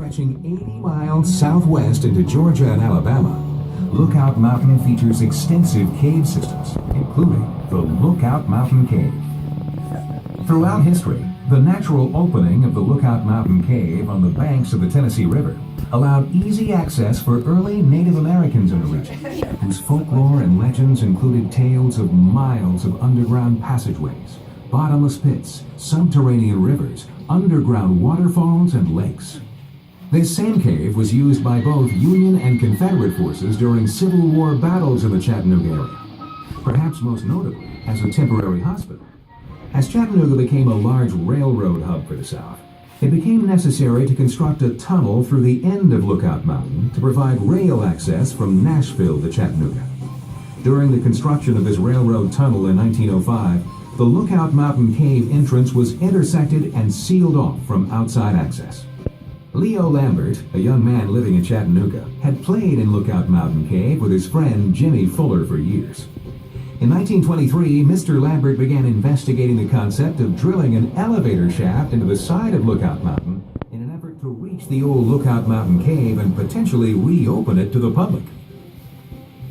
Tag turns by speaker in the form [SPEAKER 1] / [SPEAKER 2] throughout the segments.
[SPEAKER 1] Stretching 80 miles southwest into Georgia and Alabama, Lookout Mountain features extensive cave systems, including the Lookout Mountain Cave. Throughout history, the natural opening of the Lookout Mountain Cave on the banks of the Tennessee River allowed easy access for early Native Americans in the region, whose folklore and legends included tales of miles of underground passageways, bottomless pits, subterranean rivers, underground waterfalls, and lakes. This same cave was used by both Union and Confederate forces during Civil War battles in the Chattanooga area, perhaps most notably as a temporary hospital. As Chattanooga became a large railroad hub for the South, it became necessary to construct a tunnel through the end of Lookout Mountain to provide rail access from Nashville to Chattanooga. During the construction of this railroad tunnel in 1905, the Lookout Mountain Cave entrance was intersected and sealed off from outside access. Leo Lambert, a young man living in Chattanooga, had played in Lookout Mountain Cave with his friend Jimmy Fuller for years. In 1923, Mr. Lambert began investigating the concept of drilling an elevator shaft into the side of Lookout Mountain in an effort to reach the old Lookout Mountain Cave and potentially reopen it to the public.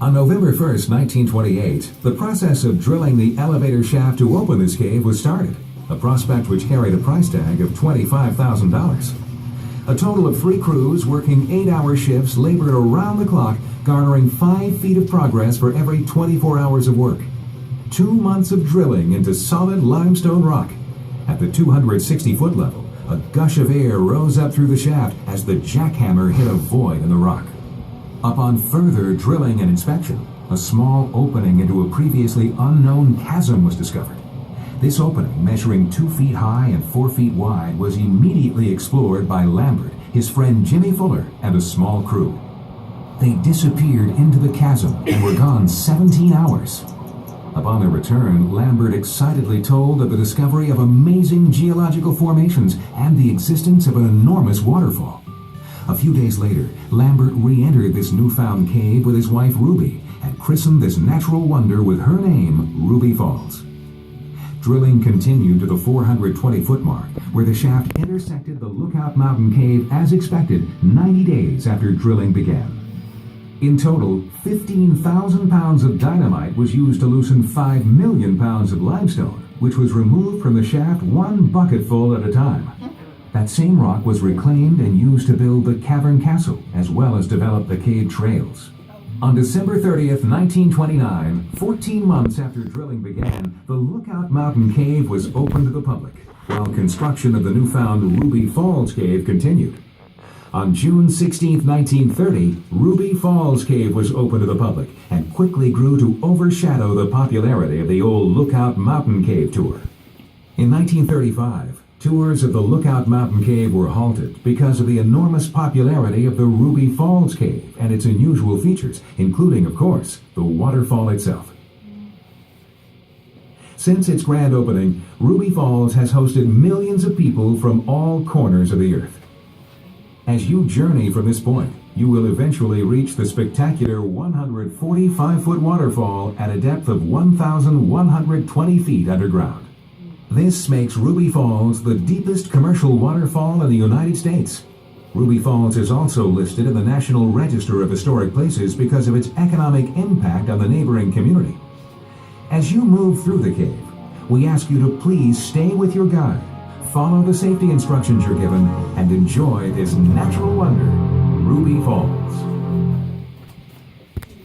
[SPEAKER 1] On November 1st, 1928, the process of drilling the elevator shaft to open this cave was started, a prospect which carried a price tag of $25,000. A total of 3 crews working 8-hour shifts labored around the clock, garnering 5 feet of progress for every 24 hours of work. 2 months of drilling into solid limestone rock. At the 260-foot level, a gush of air rose up through the shaft as the jackhammer hit a void in the rock. Upon further drilling and inspection, a small opening into a previously unknown chasm was discovered. This opening, measuring 2 feet high and 4 feet wide, was immediately explored by Lambert, his friend Jimmy Fuller, and a small crew. They disappeared into the chasm and were gone 17 hours. Upon their return, Lambert excitedly told of the discovery of amazing geological formations and the existence of an enormous waterfall. A few days later, Lambert re-entered this newfound cave with his wife Ruby and christened this natural wonder with her name, Ruby Falls. Drilling continued to the 420-foot mark, where the shaft intersected the Lookout Mountain Cave as expected 90 days after drilling began. In total, 15,000 pounds of dynamite was used to loosen 5 million pounds of limestone, which was removed from the shaft 1 bucketful at a time. That same rock was reclaimed and used to build the Cavern Castle, as well as develop the cave trails. On December 30th, 1929, 14 months after drilling began, the Lookout Mountain Cave was opened to the public, while construction of the newfound Ruby Falls Cave continued. On June 16, 1930, Ruby Falls Cave was opened to the public and quickly grew to overshadow the popularity of the old Lookout Mountain Cave tour. In 1935, tours of the Lookout Mountain Cave were halted because of the enormous popularity of the Ruby Falls Cave and its unusual features, including, of course, the waterfall itself. Since its grand opening, Ruby Falls has hosted millions of people from all corners of the earth. As you journey from this point, you will eventually reach the spectacular 145-foot waterfall at a depth of 1,120 feet underground. This makes Ruby Falls the deepest commercial waterfall in the United States. Ruby Falls is also listed in the National Register of Historic Places because of its economic impact on the neighboring community. As you move through the cave, we ask you to please stay with your guide, follow the safety instructions you're given, and enjoy this natural wonder, Ruby Falls.